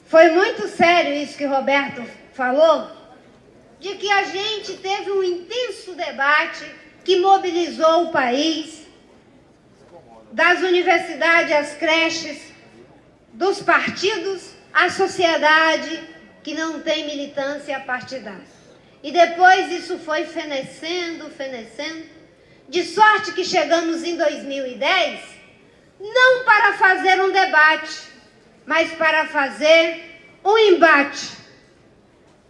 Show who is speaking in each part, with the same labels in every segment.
Speaker 1: Foi muito sério isso que Roberto falou, de que a gente teve um intenso debate que mobilizou o país, das universidades às creches, dos partidos à sociedade que não tem militância partidária. E depois isso foi fenecendo, de sorte que chegamos em 2010, não para fazer um debate, mas para fazer um embate.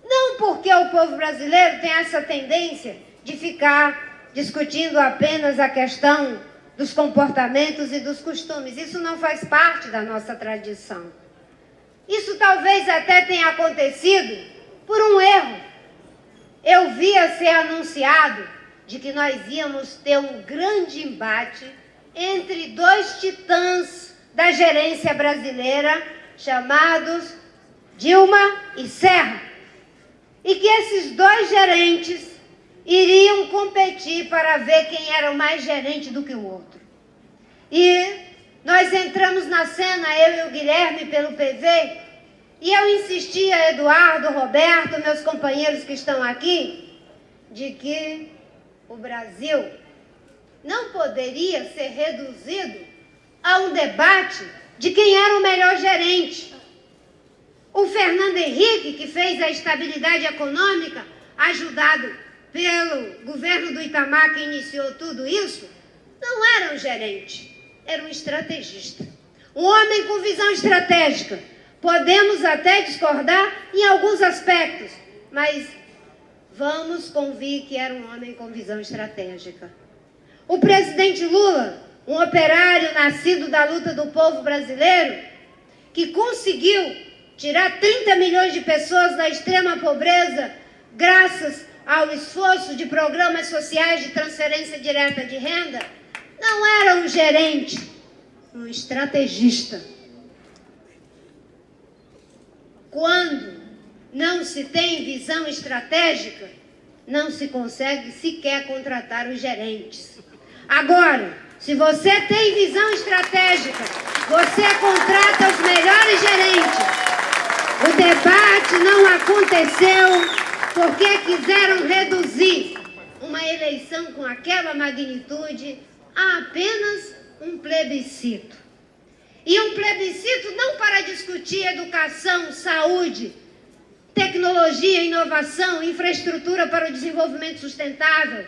Speaker 1: Não porque o povo brasileiro tem essa tendência de ficar discutindo apenas a questão dos comportamentos e dos costumes. Isso não faz parte da nossa tradição. Isso talvez até tenha acontecido por um erro. Eu via ser anunciado de que nós íamos ter um grande embate entre dois titãs da gerência brasileira, chamados Dilma e Serra, e que esses dois gerentes iriam competir para ver quem era o mais gerente do que o outro. E nós entramos na cena, eu e o Guilherme, pelo PV, e eu insisti a Eduardo, Roberto, meus companheiros que estão aqui, de que o Brasil não poderia ser reduzido a um debate de quem era o melhor gerente. O Fernando Henrique, que fez a estabilidade econômica, ajudado pelo governo do Itamar, que iniciou tudo isso, não era um gerente, era um estrategista. Um homem com visão estratégica. Podemos até discordar em alguns aspectos, mas vamos convir que era um homem com visão estratégica. O presidente Lula, um operário nascido da luta do povo brasileiro, que conseguiu tirar 30 milhões de pessoas da extrema pobreza graças ao esforço de programas sociais de transferência direta de renda, não era um gerente, um estrategista. Quando não se tem visão estratégica, não se consegue sequer contratar os gerentes. Agora, se você tem visão estratégica, você contrata os melhores gerentes. O debate não aconteceu porque quiseram reduzir uma eleição com aquela magnitude a apenas um plebiscito. E um plebiscito não para discutir educação, saúde, tecnologia, inovação, infraestrutura para o desenvolvimento sustentável.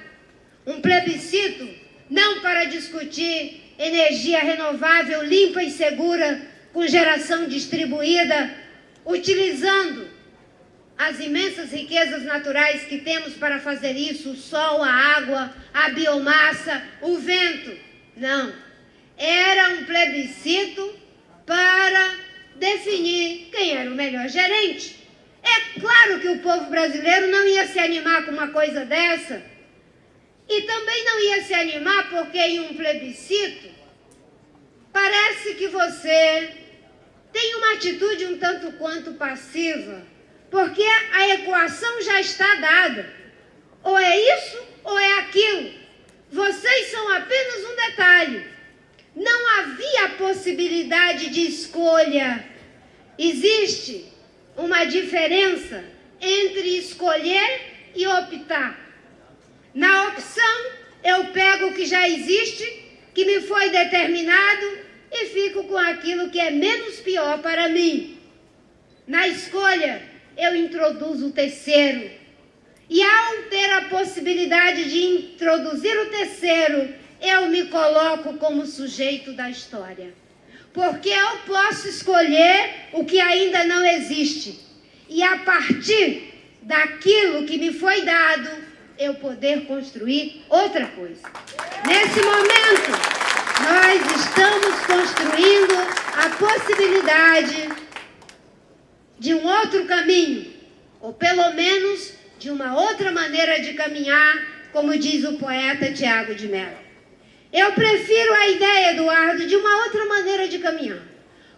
Speaker 1: Um plebiscito não para discutir energia renovável, limpa e segura, com geração distribuída, utilizando as imensas riquezas naturais que temos para fazer isso, o sol, a água, a biomassa, o vento. Não. Era um plebiscito para definir quem era o melhor gerente. É claro que o povo brasileiro não ia se animar com uma coisa dessa. E também não ia se animar porque em um plebiscito parece que você tem uma atitude um tanto quanto passiva, porque a equação já está dada. Ou é isso ou é aquilo. Vocês são apenas um detalhe. Não havia possibilidade de escolha. Existe uma diferença entre escolher e optar. Na opção, eu pego o que já existe, que me foi determinado, e fico com aquilo que é menos pior para mim. Na escolha, eu introduzo o terceiro. E ao ter a possibilidade de introduzir o terceiro, eu me coloco como sujeito da história. Porque eu posso escolher o que ainda não existe. E a partir daquilo que me foi dado, eu poder construir outra coisa. Nesse momento, nós estamos construindo a possibilidade de um outro caminho, ou pelo menos de uma outra maneira de caminhar, como diz o poeta Tiago de Mello. Eu prefiro a ideia, Eduardo, de uma outra maneira de caminhar,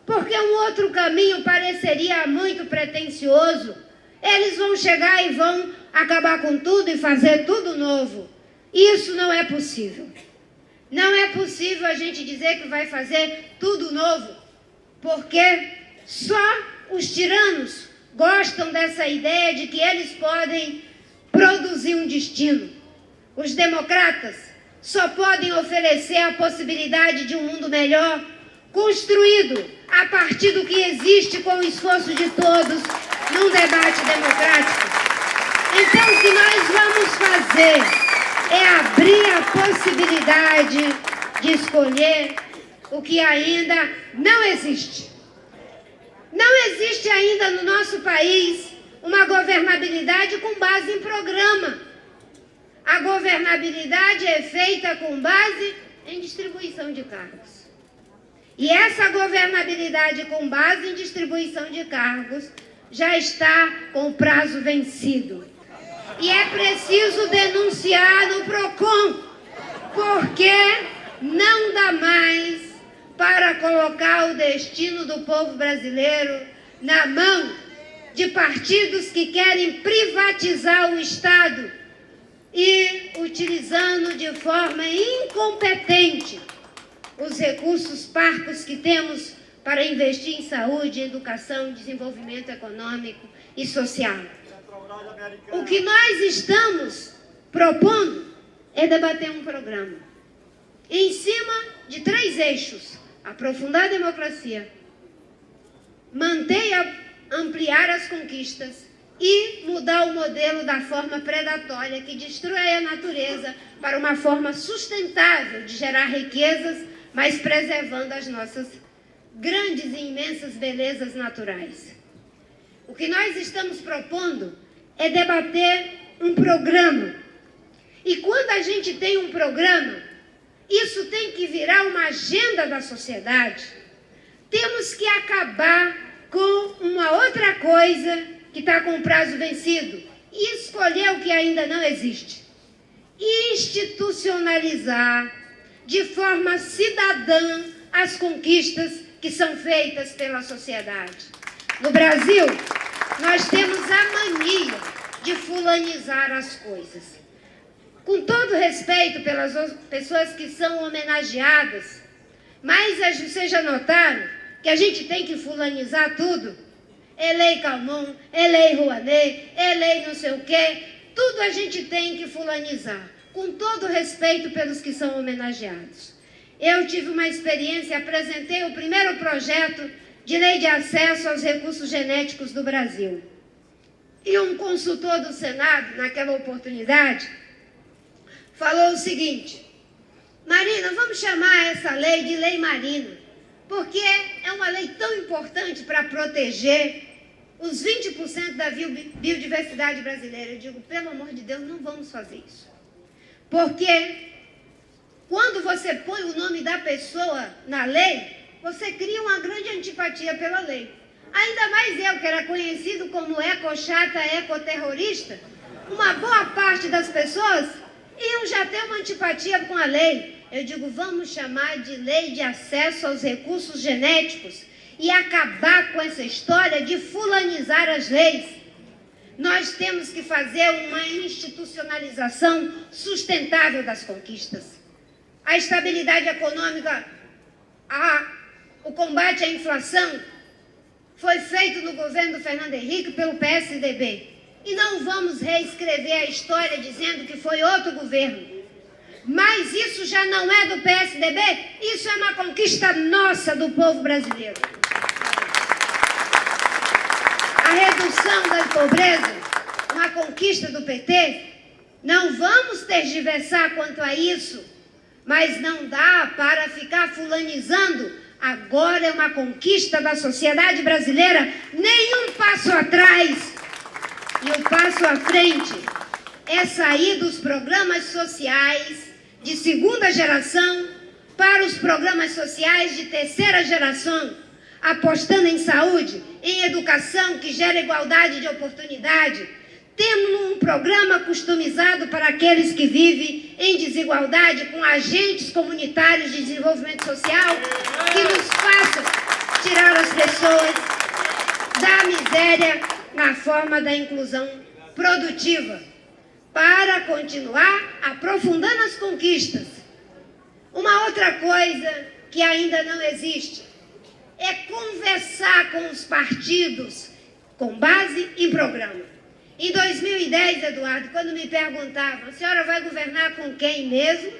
Speaker 1: porque um outro caminho pareceria muito pretensioso. Eles vão chegar e vão acabar com tudo e fazer tudo novo. Isso não é possível. Não é possível a gente dizer que vai fazer tudo novo, porque só os tiranos gostam dessa ideia de que eles podem produzir um destino. Os democratas só podem oferecer a possibilidade de um mundo melhor, construído a partir do que existe com o esforço de todos num debate democrático. Então, o que nós vamos fazer é abrir a possibilidade de escolher o que ainda não existe. Não existe ainda no nosso país uma governabilidade com base em programa. A governabilidade é feita com base em distribuição de cargos. E essa governabilidade com base em distribuição de cargos já está com o prazo vencido. E é preciso denunciar no PROCON, porque não dá mais para colocar o destino do povo brasileiro na mão de partidos que querem privatizar o Estado e utilizando de forma incompetente os recursos parcos que temos para investir em saúde, educação, desenvolvimento econômico e social. O que nós estamos propondo é debater um programa em cima de 3 eixos: aprofundar a democracia, manter e ampliar as conquistas e mudar o modelo da forma predatória que destrói a natureza para uma forma sustentável de gerar riquezas, mas preservando as nossas grandes e imensas belezas naturais. O que nós estamos propondo é debater um programa. E quando a gente tem um programa, isso tem que virar uma agenda da sociedade. Temos que acabar com uma outra coisa que está com o prazo vencido e escolher o que ainda não existe. Institucionalizar de forma cidadã as conquistas que são feitas pela sociedade. No Brasil, nós temos a mania de fulanizar as coisas. Com todo respeito pelas pessoas que são homenageadas, mas vocês já notaram que a gente tem que fulanizar tudo? É lei Calmon, é lei Rouanet, é lei não sei o quê, tudo a gente tem que fulanizar, com todo respeito pelos que são homenageados. Eu tive uma experiência, apresentei o primeiro projeto de lei de acesso aos recursos genéticos do Brasil. E um consultor do Senado, naquela oportunidade, falou o seguinte: Marina, vamos chamar essa lei de Lei Marina, porque é uma lei tão importante para proteger os 20% da biodiversidade brasileira. Eu digo, pelo amor de Deus, não vamos fazer isso. Porque quando você põe o nome da pessoa na lei, você cria uma grande antipatia pela lei. Ainda mais eu, que era conhecido como ecochata, ecoterrorista, uma boa parte das pessoas iam já ter uma antipatia com a lei. Eu digo, vamos chamar de Lei de Acesso aos Recursos Genéticos e acabar com essa história de fulanizar as leis. Nós temos que fazer uma institucionalização sustentável das conquistas. A estabilidade econômica, o combate à inflação foi feito no governo do Fernando Henrique pelo PSDB. E não vamos reescrever a história dizendo que foi outro governo. Mas isso já não é do PSDB, isso é uma conquista nossa do povo brasileiro. A redução da pobreza, uma conquista do PT, não vamos tergiversar quanto a isso, mas não dá para ficar fulanizando. Agora é uma conquista da sociedade brasileira, nenhum passo atrás. E o passo à frente é sair dos programas sociais de segunda geração para os programas sociais de terceira geração, apostando em saúde, em educação que gera igualdade de oportunidade. Temos um programa customizado para aqueles que vivem em desigualdade, com agentes comunitários de desenvolvimento social que nos façam tirar as pessoas da miséria na forma da inclusão produtiva, para continuar aprofundando as conquistas. Uma outra coisa que ainda não existe é conversar com os partidos com base em programa. Em 2010, Eduardo, quando me perguntavam, a senhora vai governar com quem mesmo?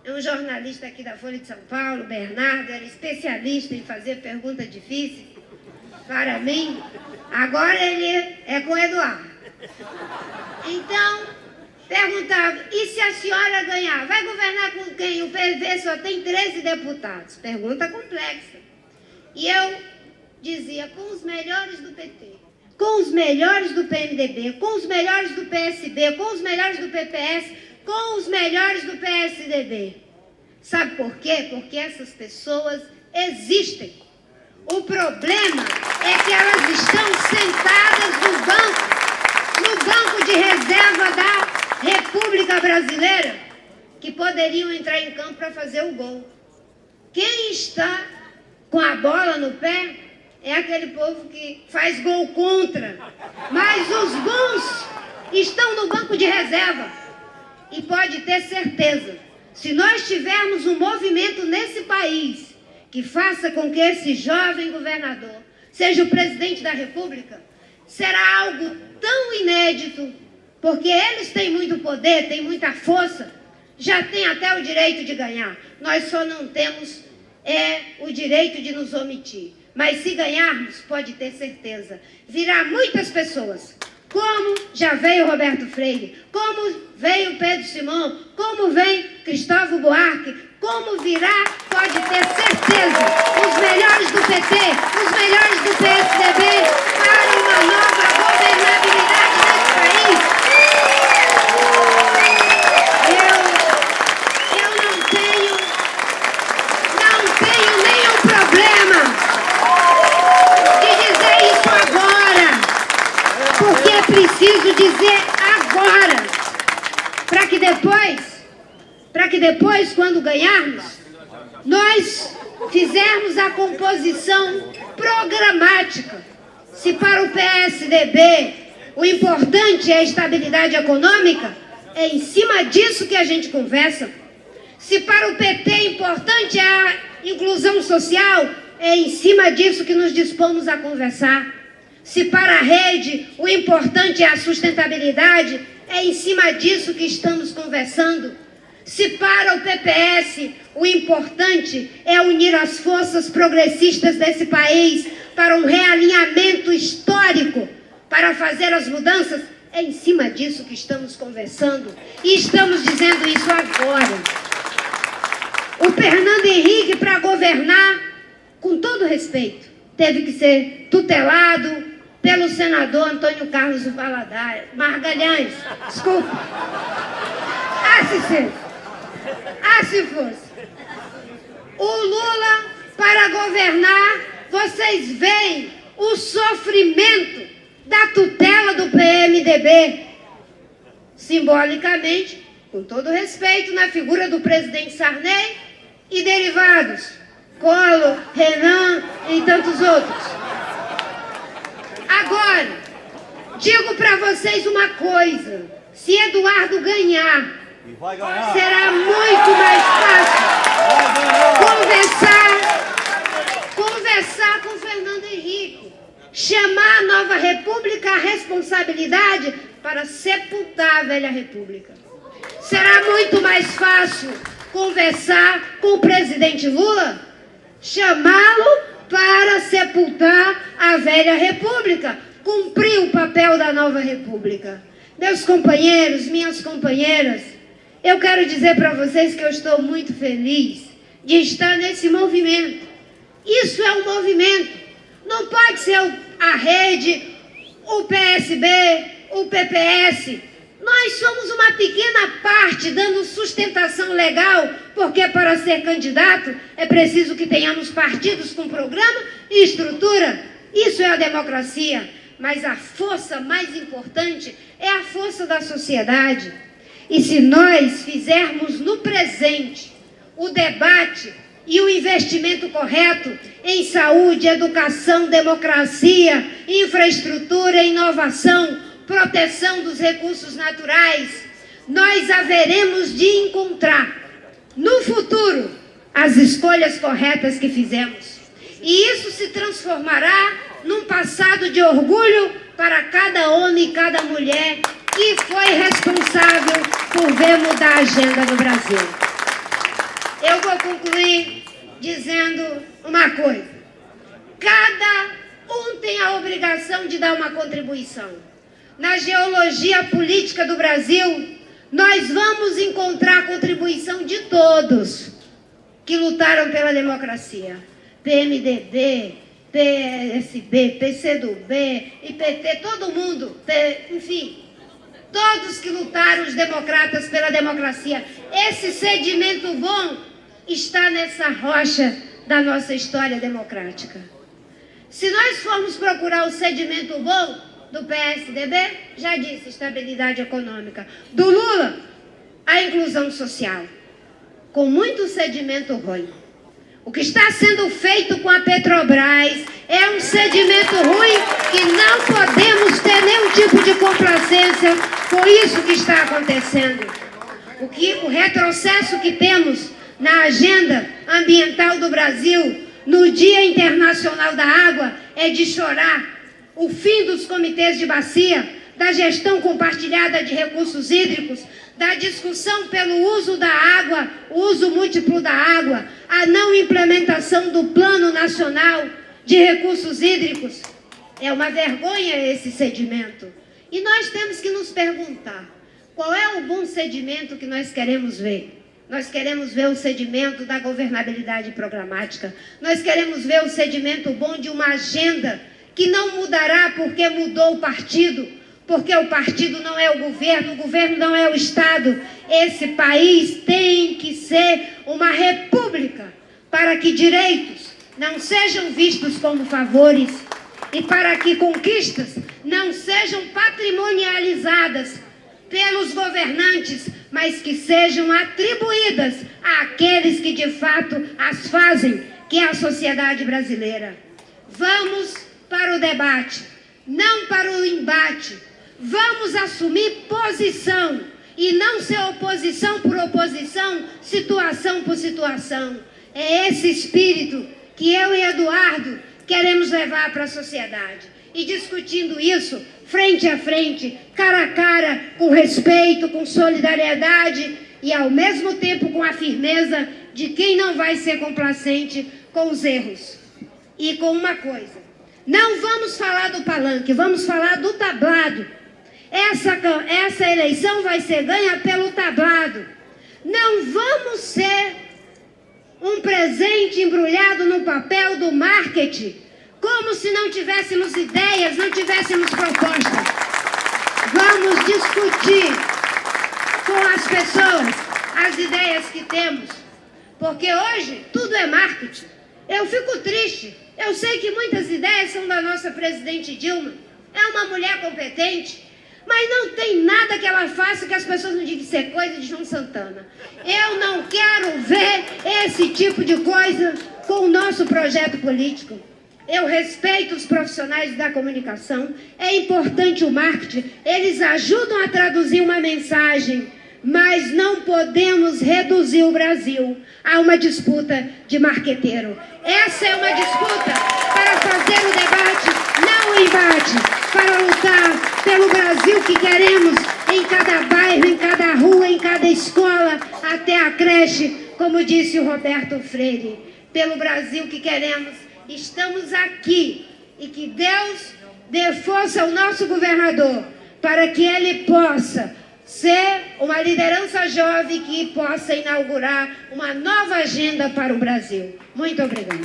Speaker 1: Um jornalista aqui da Folha de São Paulo, Bernardo, era especialista em fazer perguntas difíceis para mim. Agora ele é com Eduardo. Então, perguntava, e se a senhora ganhar, vai governar com quem? O PV só tem 13 deputados. Pergunta complexa. E eu dizia, com os melhores do PT, com os melhores do PMDB, com os melhores do PSB, com os melhores do PPS, com os melhores do PSDB. Sabe por quê? Porque essas pessoas existem. O problema é que elas estão sentadas no banco de reserva da República Brasileira, que poderiam entrar em campo para fazer o gol. Quem está com a bola no pé é aquele povo que faz gol contra. Mas os bons estão no banco de reserva. E pode ter certeza, se nós tivermos um movimento nesse país que faça com que esse jovem governador seja o presidente da República, será algo tão inédito, porque eles têm muito poder, têm muita força, já têm até o direito de ganhar. Nós só não temos o direito de nos omitir. Mas se ganharmos, pode ter certeza, virá muitas pessoas, como já veio Roberto Freire, como veio Pedro Simão, como vem Cristóvão Buarque, como virá, pode ter certeza, os melhores do PT, os melhores do PSDB, para uma nova governabilidade desse país. Eu não tenho nenhum problema de dizer isso agora, porque é preciso dizer agora, para que depois, quando ganharmos, nós fizermos a composição programática. Se para o PSDB o importante é a estabilidade econômica, é em cima disso que a gente conversa. Se para o PT o importante é a inclusão social, é em cima disso que nos dispomos a conversar. Se para a rede o importante é a sustentabilidade, é em cima disso que estamos conversando. Se para o PPS o importante é unir as forças progressistas desse país para um realinhamento histórico, para fazer as mudanças, é em cima disso que estamos conversando. E estamos dizendo isso agora. O Fernando Henrique, para governar, com todo respeito, teve que ser tutelado pelo senador Antônio Carlos Magalhães. Desculpa. Se fosse. O Lula, para governar, vocês veem o sofrimento da tutela do PMDB. Simbolicamente, com todo respeito, na figura do presidente Sarney e derivados, Collor, Renan e tantos outros. Agora, digo para vocês uma coisa, se Eduardo ganhar, será muito mais fácil conversar com Fernando Henrique, chamar a nova república à responsabilidade para sepultar a velha república. Será muito mais fácil conversar com o presidente Lula, chamá-lo para sepultar a velha república, cumprir o papel da nova república. Meus companheiros, minhas companheiras, eu quero dizer para vocês que eu estou muito feliz de estar nesse movimento. Isso é um movimento. Não pode ser a rede, o PSB, o PPS. Nós somos uma pequena parte dando sustentação legal, porque para ser candidato é preciso que tenhamos partidos com programa e estrutura. Isso é a democracia. Mas a força mais importante é a força da sociedade. E se nós fizermos no presente o debate e o investimento correto em saúde, educação, democracia, infraestrutura, inovação, proteção dos recursos naturais, nós haveremos de encontrar no futuro as escolhas corretas que fizemos. E isso se transformará num passado de orgulho para cada homem e cada mulher que foi responsável por ver mudar a agenda do Brasil. Eu vou concluir dizendo uma coisa. Cada um tem a obrigação de dar uma contribuição. Na geologia política do Brasil, nós vamos encontrar a contribuição de todos que lutaram pela democracia. PMDB, PSB, PCdoB, IPT, todo mundo, enfim, todos que lutaram, os democratas, pela democracia. Esse sedimento bom está nessa rocha da nossa história democrática. Se nós formos procurar o sedimento bom do PSDB, já disse, estabilidade econômica. Do Lula, a inclusão social. Com muito sedimento ruim. O que está sendo feito com a Petrobras é um sedimento ruim que não podemos ter nenhum tipo de complacência com isso que está acontecendo. O retrocesso que temos na agenda ambiental do Brasil, no Dia Internacional da Água, é de chorar. O fim dos comitês de bacia, da gestão compartilhada de recursos hídricos, da discussão pelo uso da água, o uso múltiplo da água, a não implementação do Plano Nacional de Recursos Hídricos. É uma vergonha esse sedimento. E nós temos que nos perguntar, qual é o bom sedimento que nós queremos ver? Nós queremos ver o sedimento da governabilidade programática. Nós queremos ver o sedimento bom de uma agenda que não mudará porque mudou o partido, porque o partido não é o governo não é o Estado. Esse país tem que ser uma república para que direitos não sejam vistos como favores e para que conquistas não sejam patrimonializadas pelos governantes, mas que sejam atribuídas àqueles que de fato as fazem, que é a sociedade brasileira. Vamos para o debate, não para o embate. Vamos assumir posição e não ser oposição por oposição, situação por situação. É esse espírito que eu e Eduardo queremos levar para a sociedade. E discutindo isso, frente a frente, cara a cara, com respeito, com solidariedade e ao mesmo tempo com a firmeza de quem não vai ser complacente com os erros. E com uma coisa, não vamos falar do palanque, vamos falar do tablado. Essa eleição vai ser ganha pelo tablado. Não vamos ser um presente embrulhado no papel do marketing, como se não tivéssemos ideias, não tivéssemos propostas. Vamos discutir com as pessoas as ideias que temos, porque hoje tudo é marketing. Eu fico triste. Eu sei que muitas ideias são da nossa presidente Dilma. É uma mulher competente, mas não tem nada que ela faça que as pessoas não digam que isso é coisa de João Santana. Eu não quero ver esse tipo de coisa com o nosso projeto político. Eu respeito os profissionais da comunicação. É importante o marketing. Eles ajudam a traduzir uma mensagem, mas não podemos reduzir o Brasil a uma disputa de marqueteiro. Essa é uma disputa para fazer o debate, não o embate, para lutar pelo Brasil que queremos em cada bairro, em cada rua, em cada escola, até a creche, como disse o Roberto Freire. Pelo Brasil que queremos, estamos aqui e que Deus dê força ao nosso governador para que ele possa ser uma liderança jovem que possa inaugurar uma nova agenda para o Brasil. Muito obrigada.